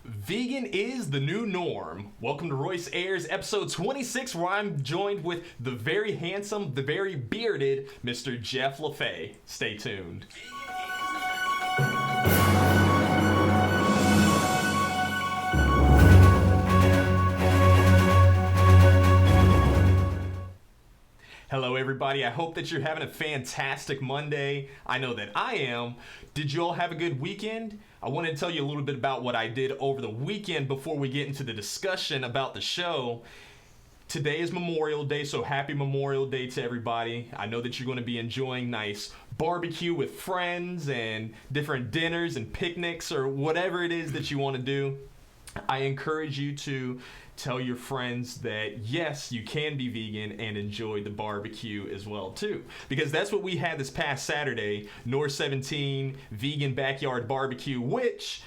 Vegan is the new norm. Welcome to Royce Airs episode 26, where I'm joined with the very handsome, the very bearded Mr. Jeff LaFay. Stay tuned. Hello everybody, I hope that you're having a fantastic Monday. I know that I am. Did you all have a good weekend? I want to tell you a little bit about what I did over the weekend before we get into the discussion about the show. Today is Memorial Day, so happy Memorial Day to everybody. I know that you're going to be enjoying nice barbecue with friends and different dinners and picnics or whatever it is that you want to do. I encourage you to tell your friends that yes, you can be vegan and enjoy the barbecue as well too, because that's what we had this past Saturday, NOOR 17 vegan backyard barbecue, which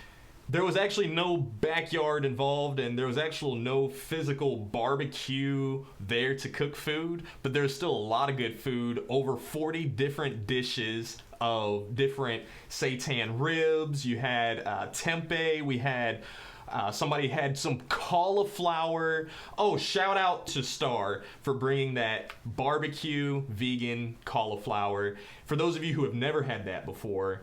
there was actually no backyard involved and there was actually no physical barbecue there to cook food, but there's still a lot of good food, over 40 different dishes of different seitan ribs. You had tempeh, we had somebody had some cauliflower. Oh, shout out to Star for bringing that barbecue vegan cauliflower. For those of you who have never had that before,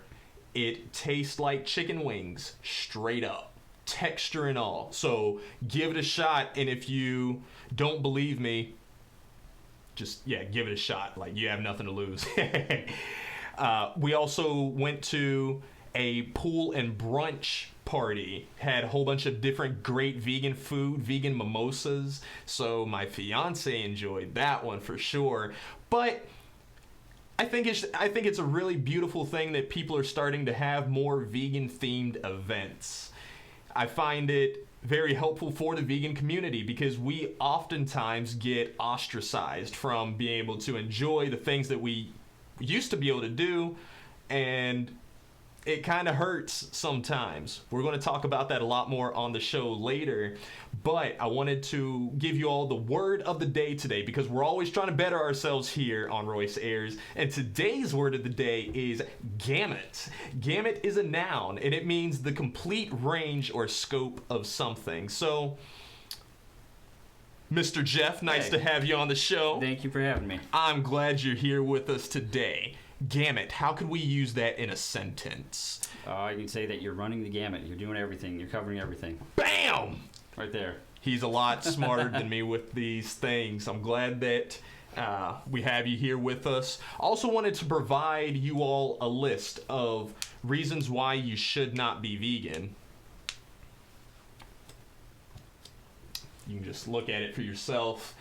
it tastes like chicken wings, straight up, texture and all. So give it a shot, and if you don't believe me, just, give it a shot. Like, you have nothing to lose. We also went to a pool and brunch party, had a whole bunch of different great vegan food, vegan mimosas, so my fiance enjoyed that one for sure. But I think it's a really beautiful thing that people are starting to have more vegan themed events. I find it very helpful for the vegan community because we oftentimes get ostracized from being able to enjoy the things that we used to be able to do, and it kind of hurts sometimes. We're going to talk about that a lot more on the show later, but I wanted to give you all the word of the day today because we're always trying to better ourselves here on Royce Airs, and today's word of the day is gamut. Gamut is a noun, and it means the complete range or scope of something. So, Mr. Jeff, nice to have you on the show. Thank you for having me. I'm glad you're here with us today. Gamut, how could we use that in a sentence? You can say that you're running the gamut. You're doing everything. You're covering everything. Bam! Right there. He's a lot smarter than me with these things. I'm glad that we have you here with us. Also wanted to provide you all a list of reasons why you should not be vegan. You can just look at it for yourself.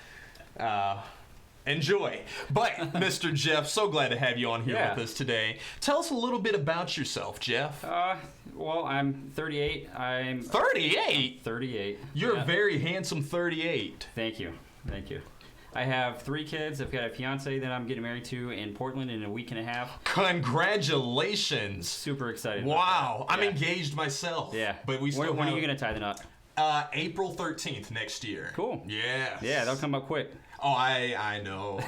Enjoy. But, Mr. Jeff, so glad to have you on here with us today. Tell us a little bit about yourself, Jeff. Well, I'm 38. I'm 38? 38. You're a very handsome 38. Thank you. Thank you. I have 3 kids. I've got a fiance that I'm getting married to in Portland in a week and a half. Congratulations. Super excited. Wow. I'm engaged myself. Yeah. But we still when are you going to tie the knot? April 13th next year. Cool. Yes. Yeah, that'll come up quick. Oh, I know.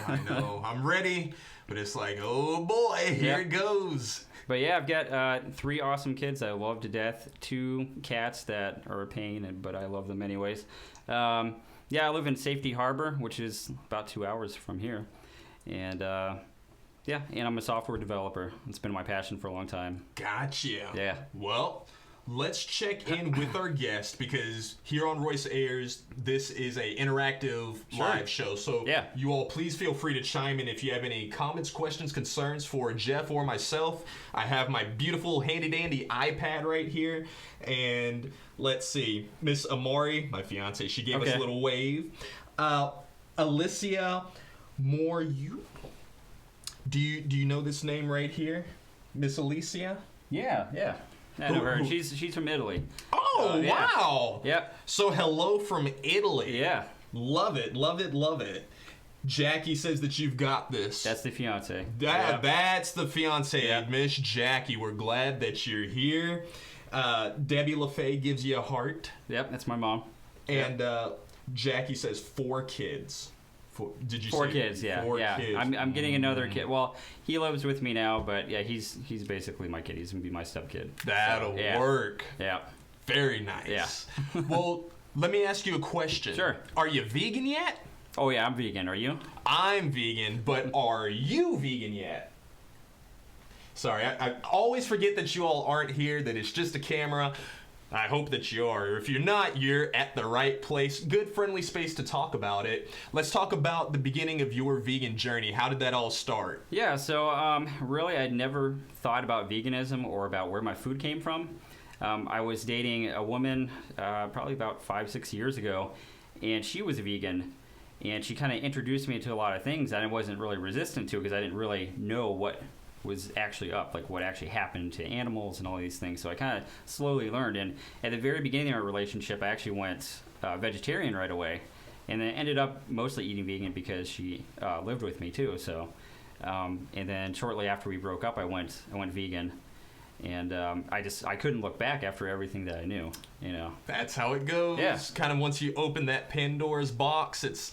I'm ready, but it's like, oh boy, here it goes. But yeah, I've got 3 awesome kids I love to death, 2 cats that are a pain, but I love them anyways. I live in Safety Harbor, which is about 2 hours from here. And and I'm a software developer. It's been my passion for a long time. Gotcha. Yeah. Well, let's check in with our guest because here on Royce Airs, this is a interactive live show. So you all please feel free to chime in if you have any comments, questions, concerns for Jeff or myself. I have my beautiful handy dandy iPad right here. And let's see, Miss Amari, my fiance, she gave us a little wave. Alicia Moore, do you know this name right here? Miss Alicia? Yeah. I know her. She's from Italy. Oh, wow. Yep. So hello from Italy. Yeah. Love it, love it, love it. Jackie says that you've got this. That's the fiance. That's the fiance, Miss Jackie. We're glad that you're here. Debbie LaFay gives you a heart. Yep, that's my mom. And Jackie says 4 kids. Did you 4 say kids? Yeah, 4 kids. I'm getting another kid. Well, he lives with me now, but he's basically my kid. He's gonna be my step kid. That'll work. Yeah. Very nice. Yeah. Well, let me ask you a question. Sure. Are you vegan yet? Oh yeah, I'm vegan. Are you? I'm vegan, but are you vegan yet? Sorry, I always forget that you all aren't here, that it's just a camera. I hope that you are. If you're not, you're at the right place. Good, friendly space to talk about it. Let's talk about the beginning of your vegan journey. How did that all start? Yeah, so really I'd never thought about veganism or about where my food came from. I was dating a woman probably about 5-6 years ago, and she was a vegan. And she kind of introduced me to a lot of things that I wasn't really resistant to because I didn't really know what was actually up, like what actually happened to animals and all these things. So I kind of slowly learned. And at the very beginning of our relationship, I actually went vegetarian right away. And then ended up mostly eating vegan because she lived with me too. So, and then shortly after we broke up, I went vegan. And I couldn't look back after everything that I knew, you know. That's how it goes. Yeah. Kind of once you open that Pandora's box, it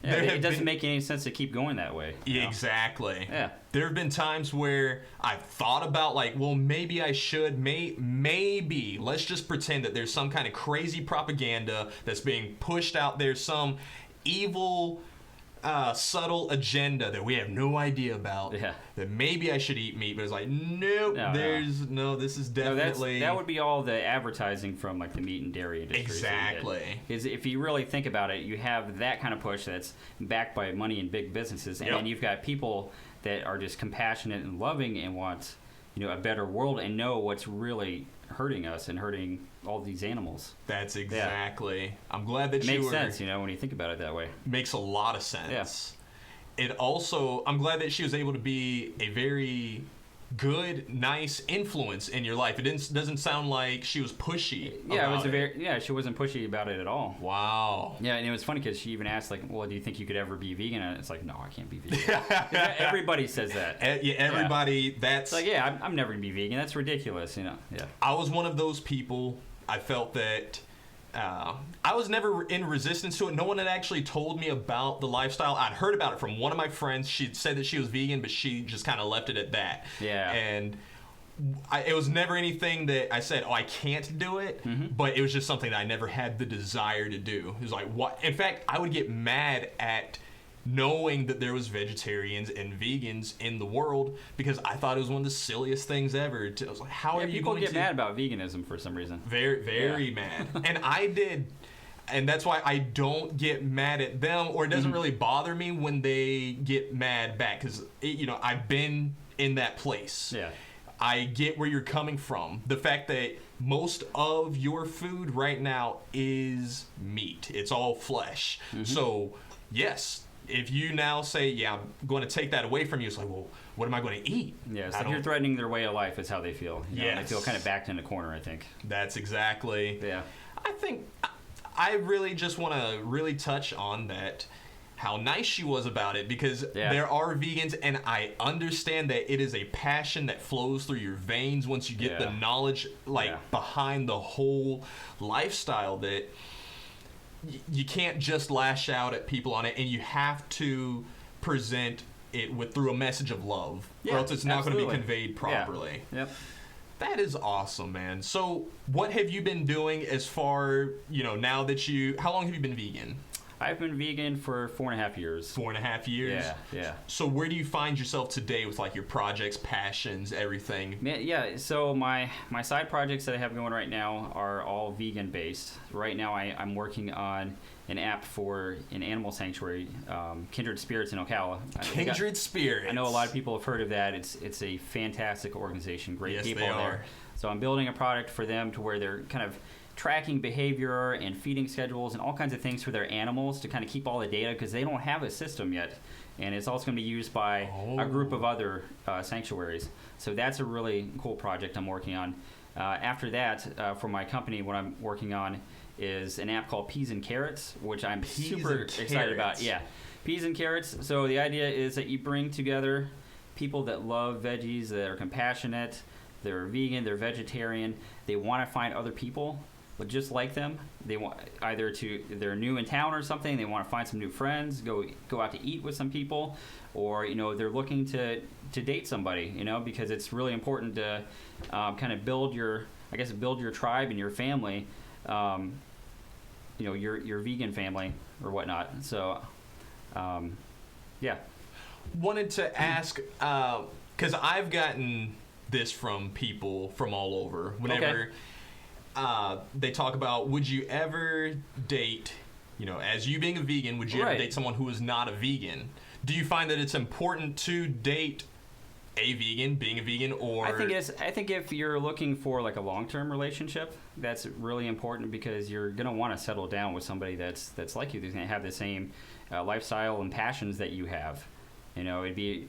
doesn't make any sense to keep going that way. Yeah, exactly. Yeah. There have been times where I've thought about like, well, maybe I should, maybe. Let's just pretend that there's some kind of crazy propaganda that's being pushed out there, some evil, subtle agenda that we have no idea about. Yeah. That maybe I should eat meat, but it's like, nope. This is definitely. That would be all the advertising from like the meat and dairy industry. Exactly. Because if you really think about it, you have that kind of push that's backed by money and big businesses, and then you've got people that are just compassionate and loving and want, you know, a better world and know what's really hurting us and hurting all these animals. That's exactly. Yeah. I'm glad that it makes sense, you know, when you think about it that way. Makes a lot of sense. Yeah. It also, I'm glad that she was able to be a very good, nice influence in your life. It doesn't sound like she was pushy. Yeah, she wasn't pushy about it at all. Wow. Yeah, and it was funny because she even asked, like, well, do you think you could ever be vegan? And it's like, no, I can't be vegan. Everybody says that. Everybody, that's... It's like, yeah, I'm never going to be vegan. That's ridiculous, you know. Yeah. I was one of those people. I felt that I was never in resistance to it. No one had actually told me about the lifestyle. I'd heard about it from one of my friends. She'd said that she was vegan, but she just kind of left it at that. Yeah. And it was never anything that I said, oh, I can't do it. Mm-hmm. But it was just something that I never had the desire to do. It was like, what? In fact, I would get mad at knowing that there was vegetarians and vegans in the world because I thought it was one of the silliest things ever. I was like, how are you going to... People get mad about veganism for some reason. Very mad. And I did... And that's why I don't get mad at them, or it doesn't really bother me when they get mad back, because, you know, I've been in that place. Yeah. I get where you're coming from. The fact that most of your food right now is meat. It's all flesh. Mm-hmm. So, yes... If you now say, yeah, I'm going to take that away from you, it's like, well, what am I going to eat? Yeah, it's like you're threatening their way of life is how they feel. Yeah, they feel kind of backed in a corner, I think. That's exactly. Yeah. I think I really just want to really touch on that, how nice she was about it, because there are vegans, and I understand that it is a passion that flows through your veins once you get the knowledge, behind the whole lifestyle that... You can't just lash out at people on it, and you have to present it through a message of love, or else it's not going to be conveyed properly. Yeah. Yep. That is awesome, man. So, what have you been doing as far, now that how long have you been vegan? I've been vegan for 4.5 years. 4.5 years? Yeah. So where do you find yourself today with like your projects, passions, everything? Yeah, so my side projects that I have going right now are all vegan based. Right now I'm working on an app for an animal sanctuary, Kindred Spirits in Ocala. Kindred Spirits. I know a lot of people have heard of that. It's a fantastic organization, great people they are. There. So I'm building a product for them to where they're kind of tracking behavior and feeding schedules and all kinds of things for their animals to kind of keep all the data, because they don't have a system yet, and it's also going to be used by a group of other sanctuaries. So that's a really cool project I'm working on. After that, for my company, what I'm working on is an app called Peas and Carrots, which I'm super excited about. Yeah, Peas and Carrots. So the idea is that you bring together people that love veggies, that are compassionate, they're vegan, they're vegetarian, they want to find other people just like them. They want they're new in town or something, they want to find some new friends, go out to eat with some people, or they're looking to date somebody, because it's really important to kind of build your I guess, build your tribe and your family, your vegan family or whatnot. So, yeah. Wanted to ask, because I've gotten this from people from all over. Whenever they talk about, would you ever date, as you being a vegan, would you ever date someone who is not a vegan? Do you find that it's important to date a vegan, being a vegan, or? I think if you're looking for like a long-term relationship, that's really important because you're gonna want to settle down with somebody that's like you. That's gonna have the same lifestyle and passions that you have. It'd be.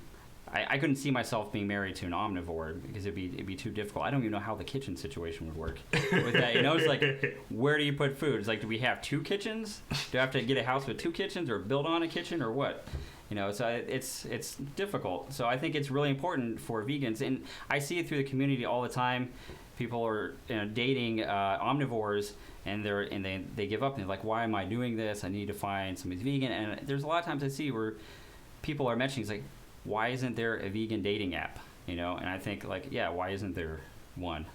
I couldn't see myself being married to an omnivore because it'd be too difficult. I don't even know how the kitchen situation would work with that. It's like, where do you put food? It's like, do we have 2 kitchens? Do I have to get a house with 2 kitchens or build on a kitchen or what? So it's difficult. So I think it's really important for vegans, and I see it through the community all the time. People are dating omnivores, and they give up and they're like, why am I doing this? I need to find somebody vegan. And there's a lot of times I see where people are mentioning, it's like, why isn't there a vegan dating app? And I think why isn't there one?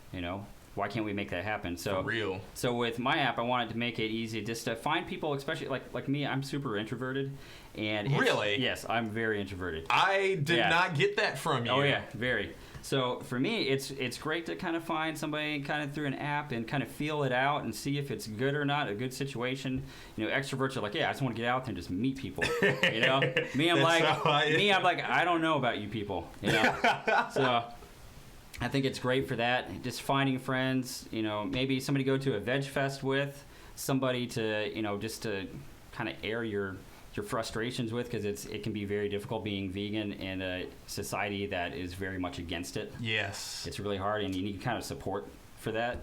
Why can't we make that happen? So for real. So with my app, I wanted to make it easy just to find people, especially like me. I'm super introverted, and really, yes, I'm very introverted. I did not get that from you. Oh yeah, very. So for me, it's great to kind of find somebody kind of through an app and kind of feel it out and see if it's good or not, a good situation. Extroverts are like, I just want to get out there and just meet people. Me, I'm like, I don't know about you people. So I think it's great for that. Just finding friends. Maybe somebody to go to a veg fest with, somebody to just to kind of air your frustrations with, because it can be very difficult being vegan in a society that is very much against it. Yes. It's really hard, and you need kind of support for that,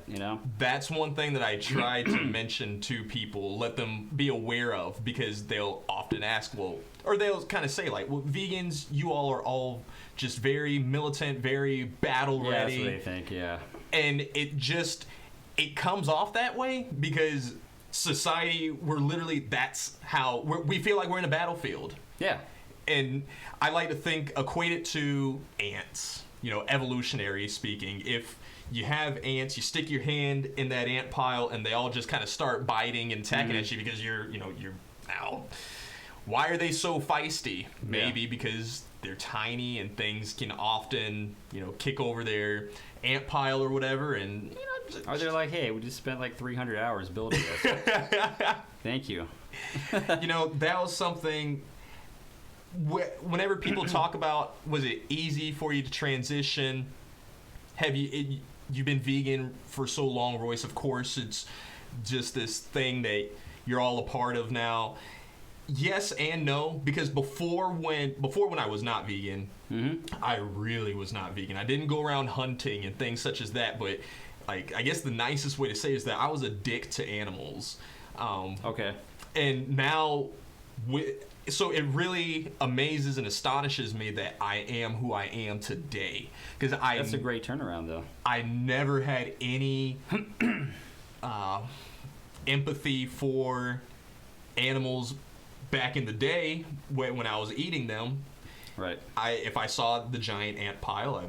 That's one thing that I try to mention to people, let them be aware of, because they'll often ask, or they'll kind of say vegans, you all are all just very militant, very battle ready. Yeah, that's what they think, yeah. And it comes off that way because society, we're literally, that's how we feel like we're in a battlefield. Yeah. And I like to equate it to ants, evolutionary speaking. If you have ants, you stick your hand in that ant pile and they all just kind of start biting and attacking at you because you're ow. Why are they so feisty? Maybe because they're tiny and things can often, kick over their ant pile or whatever, and or they're like, hey, we just spent 300 hours building this. Thank you. That was something. Whenever people talk about, was it easy for you to transition? Have you've been vegan for so long, Royce? Of course, it's just this thing that you're all a part of now. Yes and no, because before when I was not vegan, I really was not vegan. I didn't go around hunting and things such as that, but I guess the nicest way to say is that I was a dick to animals. Okay. And now, so it really amazes and astonishes me that I am who I am today. Because that's a great turnaround, though. I never had any empathy for animals back in the day when I was eating them. Right. If I saw the giant ant pile, I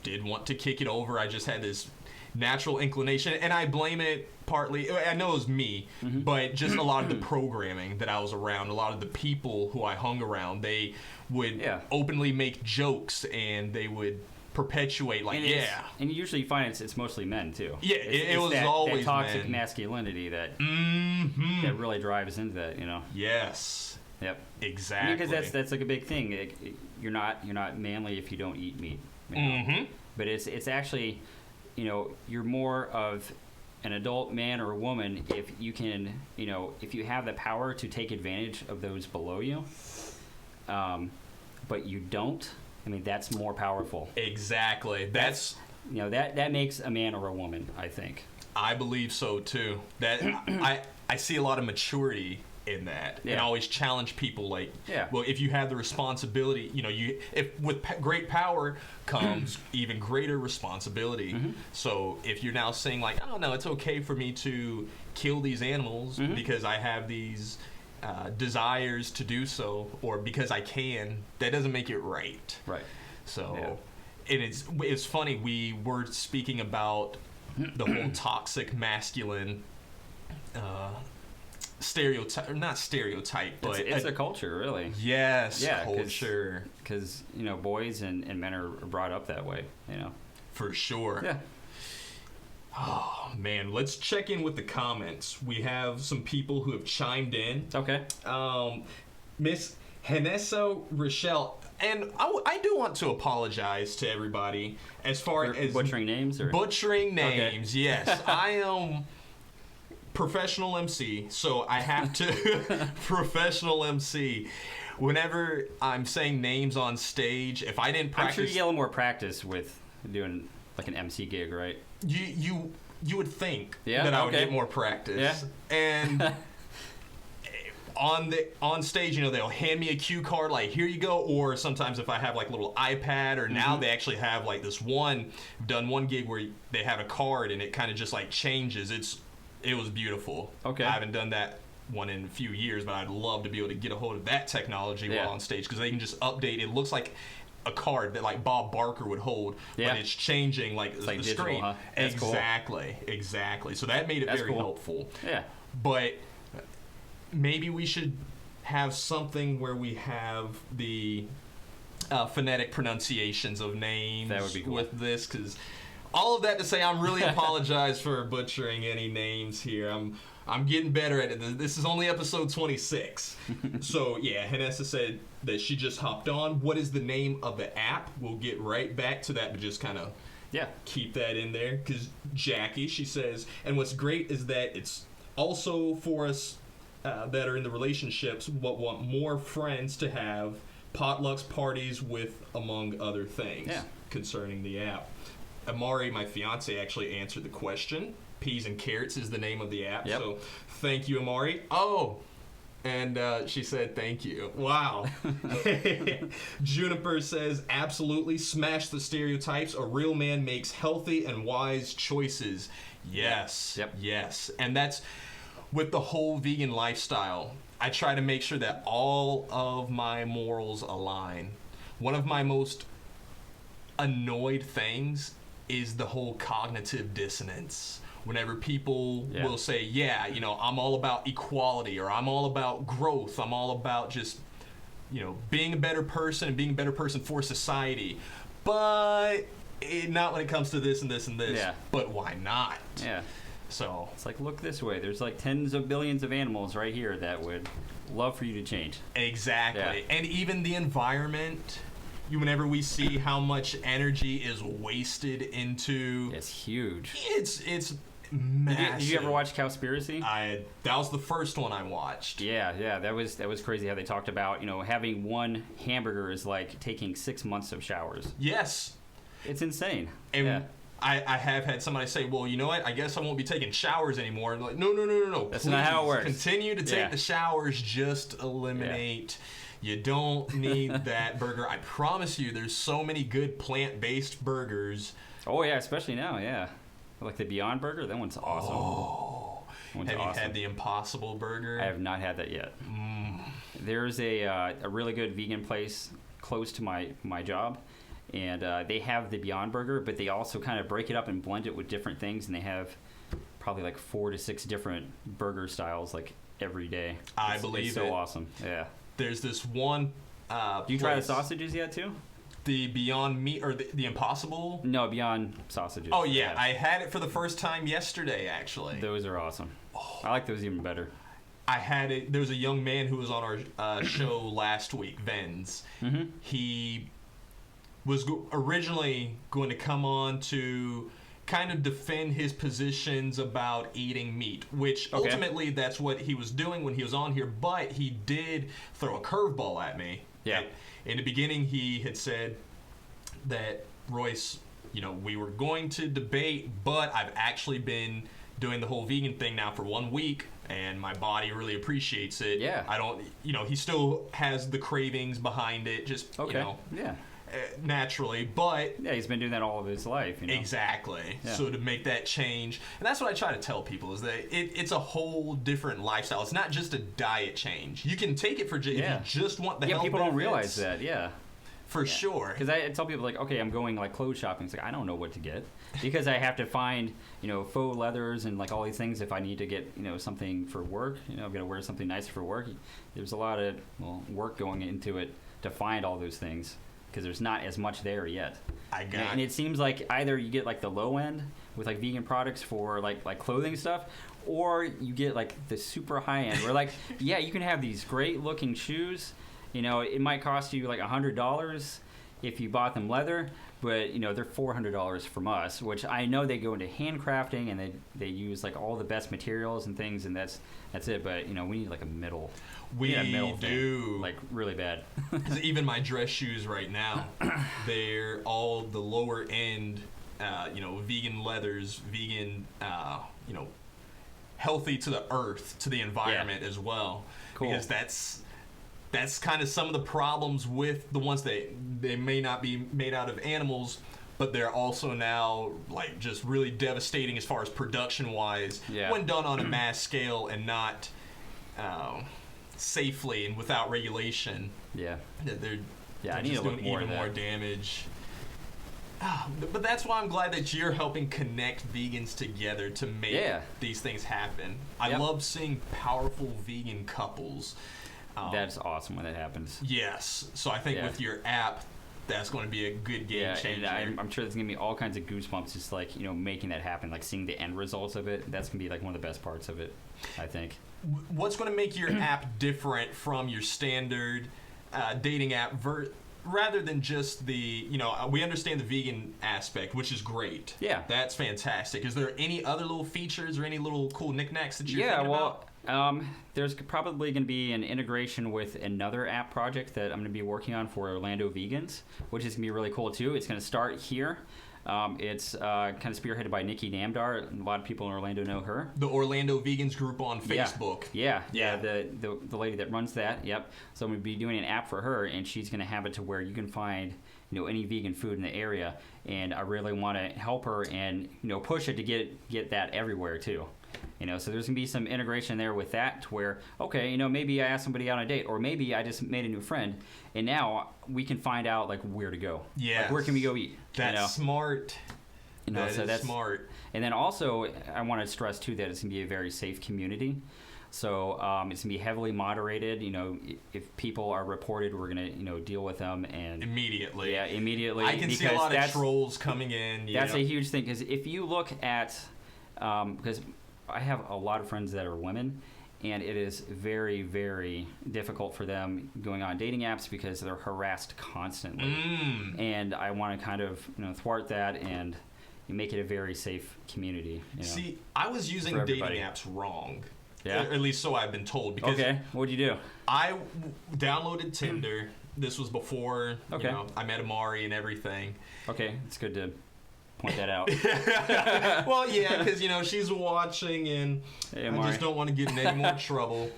did want to kick it over. I just had this natural inclination, and I blame it partly, I know it was me, but just a lot of the programming that I was around, a lot of the people who I hung around, they would openly make jokes, and they would perpetuate and you usually find it's mostly men too. Yeah, it was always that toxic men. Masculinity that that really drives into that, Yes. Yep. Exactly. Because that's a big thing. You're not manly if you don't eat meat. But it's actually, you're more of an adult man or woman if you can, if you have the power to take advantage of those below you, but you don't. That's more powerful. Exactly. That's that makes a man or a woman, I think. I believe so too. That I see a lot of maturity in that, and always challenge people well, if you have the responsibility, if with great power comes even greater responsibility. So if you're now saying oh no, it's okay for me to kill these animals because I have these desires to do so, or because I can, that doesn't make it right. Right. So, and it's funny, we were speaking about the whole toxic masculine stereotype, not stereotype, but it's a culture, really. Yes, Yeah, culture. Because boys and men are brought up that way. For sure. Yeah. Oh man, let's check in with the comments. We have some people who have chimed in. Okay. Miss Hanessa Rochelle, and I do want to apologize to everybody as far as butchering names or butchering names. Okay. Yes, I am professional MC, so I have to professional MC. Whenever I'm saying names on stage, if I didn't practice, I'm sure you get a little more practice with doing like an MC gig, right? You would think Yeah, that I would okay. get more practice. Yeah. And on stage, they'll hand me a cue card, like, here you go. Or sometimes if I have like a little iPad, or now they actually have like this one, I've done one gig where they have a card and it kind of just like changes. It was beautiful. Okay. I haven't done that one in a few years, but I'd love to be able to get a hold of that technology while on stage, because they can just update. It looks like a card that like Bob Barker would hold, but it's changing like the digital, screen. huh? That's Exactly, cool. Exactly. So that made it very helpful. Yeah. But maybe we should have something where we have the phonetic pronunciations of names. That would be cool. With this, because all of that to say, I'm really apologize for butchering any names here. I'm getting better at it. This is only episode 26. So, yeah, Hanessa said that she just hopped on. What is the name of the app? We'll get right back to that, but just kind of keep that in there. Because Jackie, she says, and what's great is that it's also for us that are in the relationships but want more friends to have potlucks, parties with, among other things, concerning the app. Amari, my fiance, actually answered the question. Peas and Carrots is the name of the app. So thank you, Amari. Oh, and she said thank you. Wow. Juniper says, absolutely, smash the stereotypes. A real man makes healthy and wise choices. Yes. Yes. And that's with the whole vegan lifestyle. I try to make sure that all of my morals align. One of my most annoyed things is the whole cognitive dissonance. Whenever people will say, I'm all about equality, or I'm all about growth, I'm all about just, being a better person and being a better person for society. But not when it comes to this and this and this. Yeah. But why not? Yeah. So it's like, look this way. There's like tens of billions of animals right here that would love for you to change. Exactly. Yeah. And even the environment. Whenever we see how much energy is wasted into, it's huge. It's massive. Did you ever watch Cowspiracy? That was the first one I watched. Yeah, that was crazy how they talked about, having one hamburger is like taking 6 months of showers. Yes. It's insane. And I have had somebody say, well, you know what? I guess I won't be taking showers anymore. I'm like, no. That's please, not how it works. Continue to take the showers. Just eliminate. You don't need that burger. I promise you, there's so many good plant-based burgers. Oh, yeah, especially now, yeah. Like the Beyond Burger, that one's awesome. Oh. Have you had the Impossible Burger? I have not had that yet. There's a really good vegan place close to my job, and they have the Beyond Burger, but they also kind of break it up and blend it with different things, and they have probably like 4 to 6 different burger styles like every day. I believe it's so awesome. Yeah. There's this one Do you try the sausages yet too? The Beyond Meat or the Impossible? No, Beyond sausages. Oh yeah, I had it for the first time yesterday actually. Those are awesome. I like those even better. I had it. There was a young man who was on our show last week, Venz. Mm-hmm. He was originally going to come on to kind of defend his positions about eating meat, which ultimately that's what he was doing when he was on here, but he did throw a curveball at me. Yeah. In the beginning, he had said that, Royce, we were going to debate, but I've actually been doing the whole vegan thing now for 1 week, and my body really appreciates it. Yeah. I don't, he still has the cravings behind it, just, yeah. Naturally, but yeah, he's been doing that all of his life. Exactly. Yeah. So to make that change, and that's what I try to tell people, is that it's a whole different lifestyle. It's not just a diet change. You can take it for if you just want the health people don't benefits. realize that. Yeah. For sure. Because I tell people, like, okay, I'm going, like, clothes shopping. It's like, I don't know what to get. Because I have to find, faux leathers and, like, all these things if I need to get, something for work. I've got to wear something nice for work. There's a lot of, work going into it to find all those things. Because there's not as much there yet. And it seems like either you get, like, the low end with, like, vegan products for, like clothing stuff, or you get, like, the super high end where, like, yeah, you can have these great-looking shoes. It might cost you like $100 if you bought them leather, but they're $400 from us, which I know they go into handcrafting and they use like all the best materials and things, and that's it. But we need like a middle. We do thing, like really bad. 'Cause even my dress shoes right now, they're all the lower end, vegan leathers, vegan, healthy to the earth, to the environment as well. Cool. Because that's kind of some of the problems with the ones that they may not be made out of animals, but they're also now like just really devastating as far as production wise when done on a mass scale and not safely and without regulation. Yeah. They're I need to look doing more even more damage. But that's why I'm glad that you're helping connect vegans together to make these things happen. I love seeing powerful vegan couples. That's awesome when that happens. Yes. So I think with your app, that's going to be a good game changer. And I'm sure there's going to be all kinds of goosebumps just like, making that happen, like seeing the end results of it. That's going to be like one of the best parts of it, I think. What's going to make your app different from your standard dating app rather than just the, we understand the vegan aspect, which is great. Yeah. That's fantastic. Is there any other little features or any little cool knickknacks that you're thinking about? There's probably going to be an integration with another app project that I'm going to be working on for Orlando vegans, which is going to be really cool too. It's going to start here. It's kind of spearheaded by Nikki Namdar. A lot of people in Orlando know her. The Orlando Vegans group on Facebook. Yeah. The lady that runs that. Yep. So I'm going to be doing an app for her, and she's going to have it to where you can find any vegan food in the area. And I really want to help her and push it to get that everywhere too. So there's going to be some integration there with that to where, okay, maybe I asked somebody out on a date, or maybe I just made a new friend, and now we can find out, like, where to go. Yeah. Like, where can we go eat? That's smart. That's smart. And then also, I want to stress, too, that it's going to be a very safe community. So it's going to be heavily moderated. If people are reported, we're going to, deal with them. And immediately. Yeah, immediately. I can see a lot of trolls coming in. That's a huge thing, because if you look at, because I have a lot of friends that are women, and it is very, very difficult for them going on dating apps because they're harassed constantly. And I want to kind of thwart that and make it a very safe community. See, I was using dating apps wrong. Yeah. At least so I've been told. Because okay, what'd you do? I downloaded Tinder. This was before I met Amari and everything. Okay, it's good to point that out. Well, yeah, because she's watching, and I just don't want to get in any more trouble.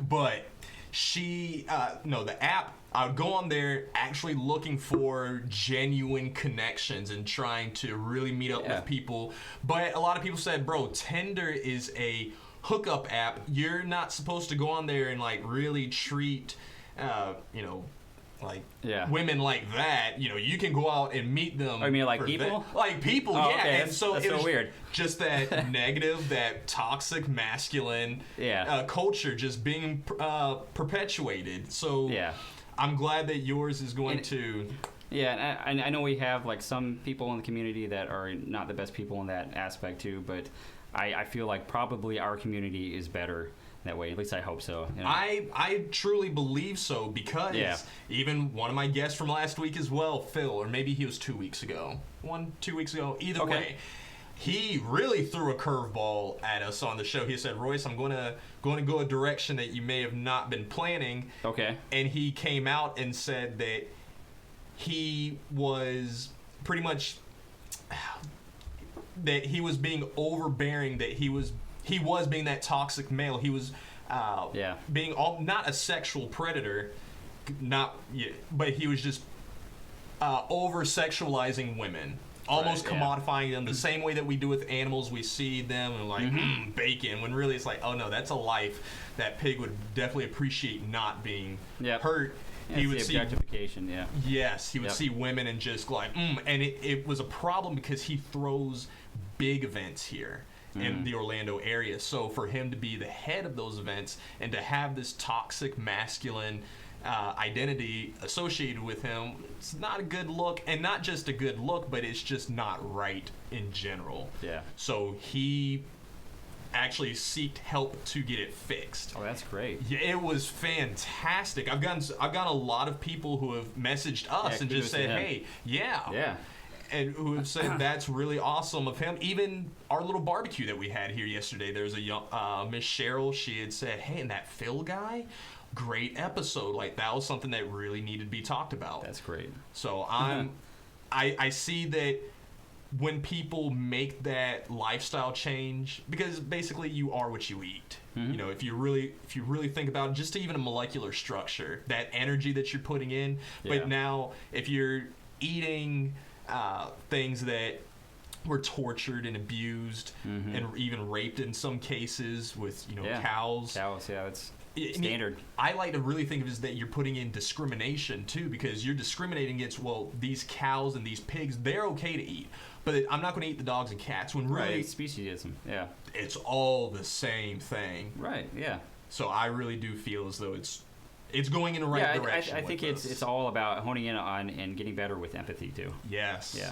But the app, I would go on there actually looking for genuine connections and trying to really meet up with people. But a lot of people said, bro, Tinder is a hookup app. You're not supposed to go on there and like really treat women like that. You can go out and meet them. I mean, like people? Like people, oh, yeah. Okay. And so that's it was weird. Just that negative, that toxic masculine culture just being perpetuated. So I'm glad that yours is going to... Yeah, and I know we have like some people in the community that are not the best people in that aspect too, but I feel like probably our community is better that way. At least I hope so. I truly believe so, because even one of my guests from last week as well, Phil, or maybe he was 2 weeks ago. 2 weeks ago. Either way, he really threw a curveball at us on the show. He said, Royce, I'm going to go a direction that you may have not been planning. Okay. And he came out and said that he was pretty much... that he was being overbearing, that he was being that toxic male. He was being not a sexual predator, but he was just over-sexualizing women, almost commodifying them the same way that we do with animals. We see them and like, bacon, when really it's like, oh no, that's a life that pig would definitely appreciate not being hurt. Yeah, he would the see objectification, yeah. Yes, he would see women and just like, and it was a problem because he throws big events here in the Orlando area. So for him to be the head of those events and to have this toxic masculine identity associated with him, it's not a good look, and not just a good look, but it's just not right in general. Yeah. So he actually sought help to get it fixed. Oh, that's great. Yeah, it was fantastic. I've gotten a lot of people who have messaged us and just said, "Hey, yeah." And who have said that's really awesome of him. Even our little barbecue that we had here yesterday, there's a young Miss Cheryl. She had said, "Hey, and that Phil guy, great episode. Like that was something that really needed to be talked about." That's great. So I see that when people make that lifestyle change, because basically you are what you eat. You know, if you really think about it, just even a molecular structure, that energy that you're putting in. But now if you're eating things that were tortured and abused and even raped in some cases with, cows. Cows, yeah, that's standard. I like to really think of it as that you're putting in discrimination too, because you're discriminating against, well, these cows and these pigs, they're okay to eat, but I'm not going to eat the dogs and cats, when really speciesism. Yeah, it's all the same thing. Right. Yeah. So I really do feel as though it's going in the right direction. I think it's all about honing in on and getting better with empathy too. Yes. Yeah.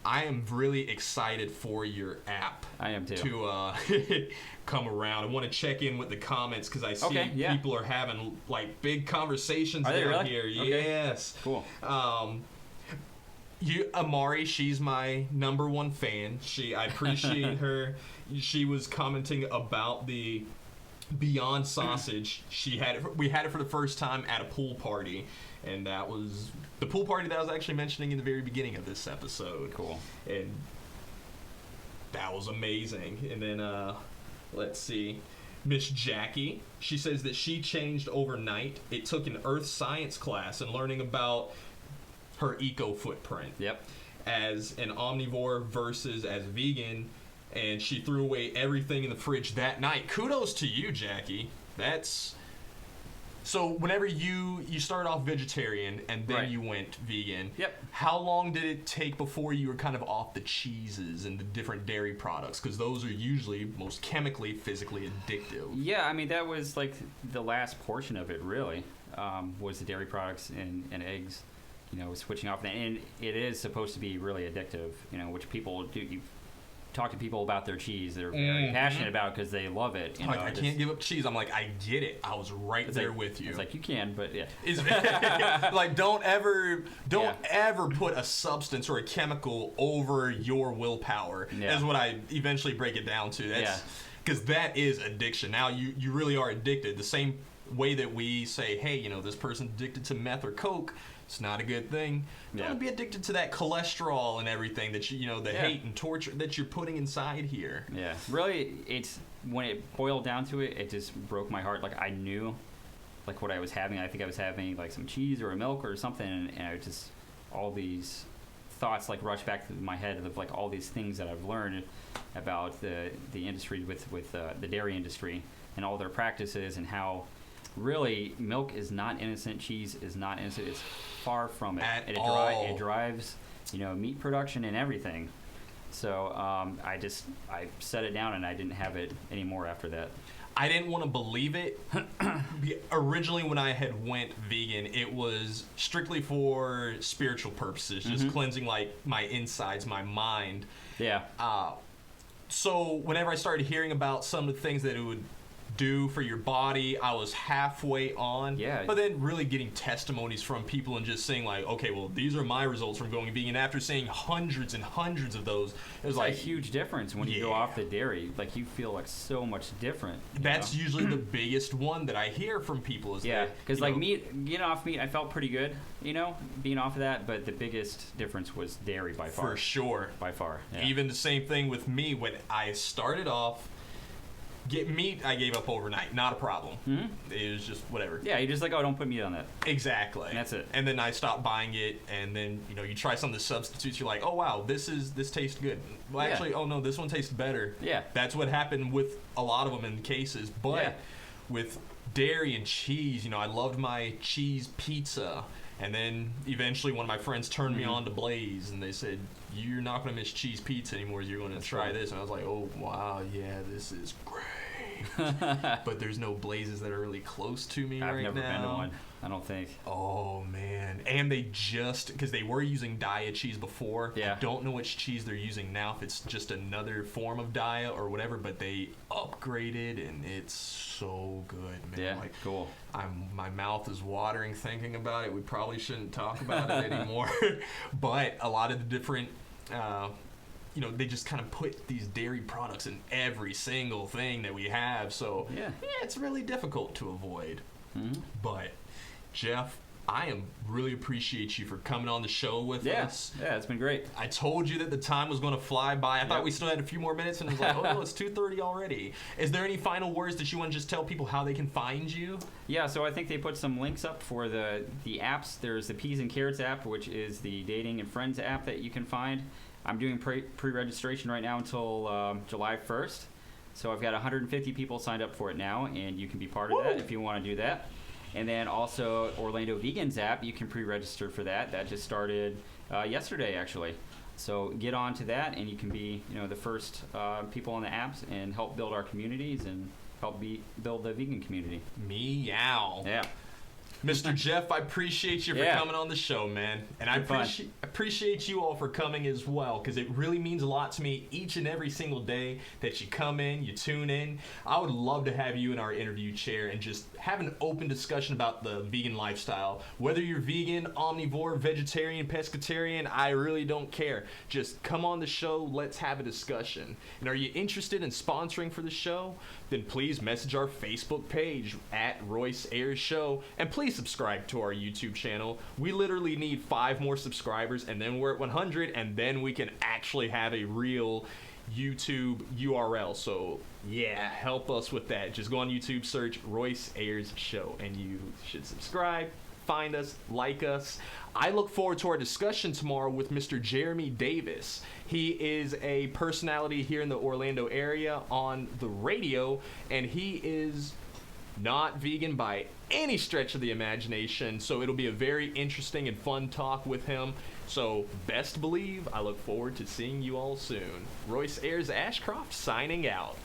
I am really excited for your app. I am too. To come around. I want to check in with the comments because I see people are having like big conversations down here. Okay. Yes. Cool. Amari, she's my number one fan. I appreciate her. She was commenting about the Beyond sausage. We had it for the first time at a pool party, and that was the pool party that I was actually mentioning in the very beginning of this episode. Cool. And that was amazing. And then let's see, Miss Jackie, she says that she changed overnight. It took an earth science class and learning about her eco footprint. Yep. As an omnivore versus as vegan. And she threw away everything in the fridge that night. Kudos to you, Jackie. So whenever you started off vegetarian and then you went vegan, how long did it take before you were kind of off the cheeses and the different dairy products? Because those are usually most chemically, physically addictive. Yeah, I mean, that was like the last portion of it, really, was the dairy products and eggs, switching off. And it is supposed to be really addictive, which people do. You talk to people about their cheese, they're very passionate about because they love it. I can't give up cheese. I'm like, I get it. I was right there with you. It's like, you can, but yeah. Like, don't ever put a substance or a chemical over your willpower. That's what I eventually break it down to. Because that is addiction. Now you really are addicted. The same way that we say, hey, this person's addicted to meth or coke, it's not a good thing. Don't be addicted to that cholesterol and everything that the hate and torture that you're putting inside here. Yeah, really, it's when it boiled down to it, it just broke my heart. Like, I knew, like, what I was having. I think I was having like some cheese or a milk or something, and I just all these thoughts like rush back to my head of like all these things that I've learned about the industry with the dairy industry and all their practices and how. Really, milk is not innocent. Cheese is not innocent. It's far from it. It drives, meat production and everything. So I set it down and I didn't have it anymore after that. I didn't want to believe it. Originally, when I had went vegan, it was strictly for spiritual purposes, just cleansing like my insides, my mind. Yeah. So whenever I started hearing about some of the things that it would do for your body, I was halfway on. Yeah. But then really getting testimonies from people and just saying like, okay, well, these are my results from going vegan. After seeing hundreds and hundreds of those, it was like a huge difference when you go off the dairy. Like, you feel like so much different. That's usually the biggest one that I hear from people is because like getting off meat, I felt pretty good, being off of that. But the biggest difference was dairy by far. For sure. By far. Yeah. Even the same thing with me when I started off. Get meat, I gave up overnight. Not a problem. It was just whatever. Yeah, you're just like, oh, don't put meat on that. Exactly. And that's it. And then I stopped buying it, and then you try some of the substitutes. You're like, oh wow, this tastes good. Well, actually, oh no, this one tastes better. Yeah. That's what happened with a lot of them in cases. But with dairy and cheese. I loved my cheese pizza. And then eventually one of my friends turned me on to Blaze, and they said, you're not going to miss cheese pizza anymore. You're going to try this. And I was like, oh, wow, yeah, this is great. But there's no Blazes that are really close to me right now. I've never been to one, I don't think. Oh, man. And they because they were using Daiya cheese before. Yeah. I don't know which cheese they're using now, if it's just another form of Daiya or whatever, but they upgraded, and it's so good, man. Yeah, cool. My mouth is watering thinking about it. We probably shouldn't talk about it anymore. But a lot of the different... they just kind of put these dairy products in every single thing that we have. So, yeah it's really difficult to avoid. Mm-hmm. But, Jeff, I really appreciate you for coming on the show with us. Yeah, it's been great. I told you that the time was going to fly by. I thought we still had a few more minutes, and it was like, oh, no, it's 2:30 already. Is there any final words that you want to just tell people how they can find you? Yeah, so I think they put some links up for the apps. There's the Peas and Carrots app, which is the dating and friends app that you can find. I'm doing pre-registration right now until July 1st. So I've got 150 people signed up for it now, and you can be part of that if you want to do that. And then also Orlando Vegans app, you can pre-register for that. That just started yesterday, actually. So get on to that, and you can be the first people on the apps and help build our communities and help build the vegan community. Meow. Yeah. Mr. Jeff, I appreciate you for coming on the show, man. And I appreciate you all for coming as well, because it really means a lot to me each and every single day that you come in, you tune in. I would love to have you in our interview chair and just have an open discussion about the vegan lifestyle. Whether you're vegan, omnivore, vegetarian, pescatarian, I really don't care. Just come on the show, let's have a discussion. And are you interested in sponsoring for the show? Then please message our Facebook page at Royce Ayers Show, and please subscribe to our YouTube channel. We literally need 5 more subscribers, and then we're at 100, and then we can actually have a real YouTube URL. So yeah, help us with that. Just go on YouTube, search Royce Ayers Show, and you should subscribe, find us, like us. I look forward to our discussion tomorrow with Mr. Jeremy Davis. He is a personality here in the Orlando area on the radio, and he is not vegan by any stretch of the imagination, so it'll be a very interesting and fun talk with him. So best believe I look forward to seeing you all soon. Royce Ayers Ashcroft signing out.